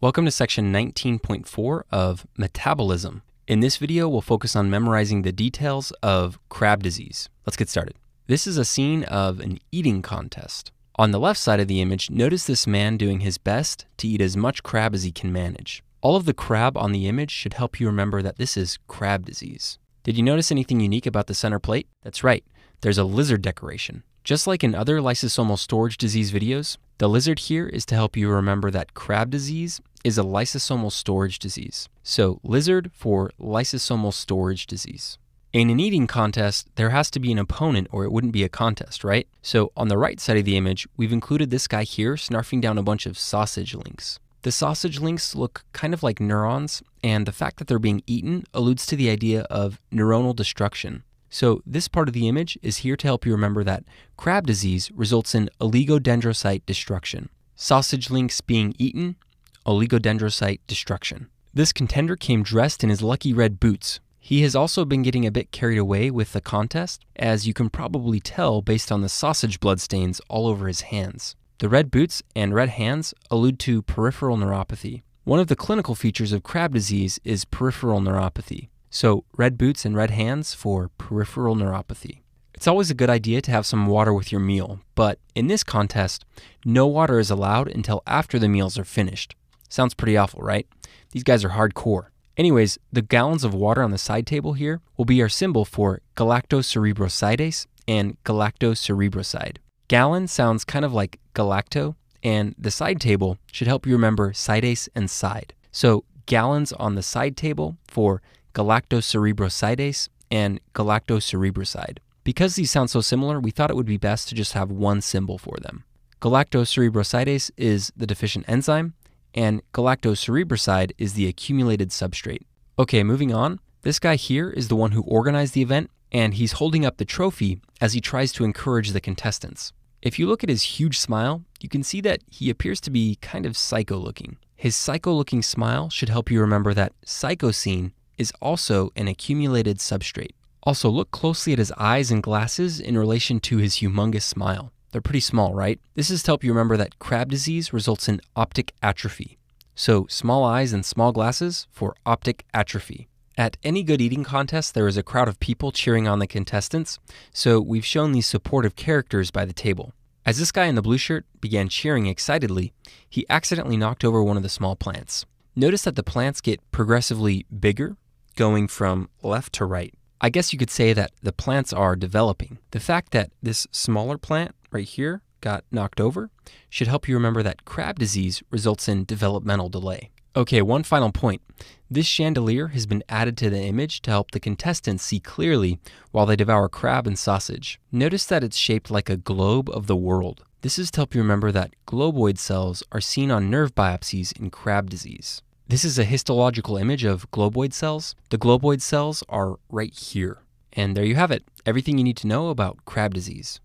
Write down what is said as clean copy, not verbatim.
Welcome to section 19.4 of Metabolism. In this video, we'll focus on memorizing the details of crab disease. Let's get started. This is a scene of an eating contest. On the left side of the image, notice this man doing his best to eat as much crab as he can manage. All of the crab on the image should help you remember that this is crab disease. Did you notice anything unique about the center plate? That's right, there's a lizard decoration. Just like in other lysosomal storage disease videos, the lizard here is to help you remember that crab disease is a lysosomal storage disease. So lizard for lysosomal storage disease. In an eating contest, there has to be an opponent or it wouldn't be a contest, right? So on the right side of the image, we've included this guy here snarfing down a bunch of sausage links. The sausage links look kind of like neurons, and the fact that they're being eaten alludes to the idea of neuronal destruction. So this part of the image is here to help you remember that crab disease results in oligodendrocyte destruction. Sausage links being eaten, oligodendrocyte destruction. This contender came dressed in his lucky red boots. He has also been getting a bit carried away with the contest, as you can probably tell based on the sausage bloodstains all over his hands. The red boots and red hands allude to peripheral neuropathy. One of the clinical features of crab disease is peripheral neuropathy. So red boots and red hands for peripheral neuropathy. It's always a good idea to have some water with your meal, but in this contest, no water is allowed until after the meals are finished. Sounds pretty awful, right? These guys are hardcore. Anyways, the gallons of water on the side table here will be our symbol for galactocerebrosidase and galactocerebroside. Gallon sounds kind of like galacto, and the side table should help you remember sidase and side. So gallons on the side table for galactocerebrosidase and galactocerebroside. Because these sound so similar, we thought it would be best to just have one symbol for them. Galactocerebrosidase is the deficient enzyme, and galactocerebroside is the accumulated substrate. Okay, moving on. This guy here is the one who organized the event, and he's holding up the trophy as he tries to encourage the contestants. If you look at his huge smile, you can see that he appears to be kind of psycho-looking. His psycho-looking smile should help you remember that psychosine is also an accumulated substrate. Also, look closely at his eyes and glasses in relation to his humongous smile. They're pretty small, right? This is to help you remember that crab disease results in optic atrophy. So, small eyes and small glasses for optic atrophy. At any good eating contest, there is a crowd of people cheering on the contestants, so we've shown these supportive characters by the table. As this guy in the blue shirt began cheering excitedly, he accidentally knocked over one of the small plants. Notice that the plants get progressively bigger, going from left to right. I guess you could say that the plants are developing. The fact that this smaller plant right here got knocked over should help you remember that crab disease results in developmental delay. Okay, one final point. This chandelier has been added to the image to help the contestants see clearly while they devour crab and sausage. Notice that it's shaped like a globe of the world. This is to help you remember that globoid cells are seen on nerve biopsies in crab disease. This is a histological image of globoid cells. The globoid cells are right here. And there you have it, everything you need to know about crab disease.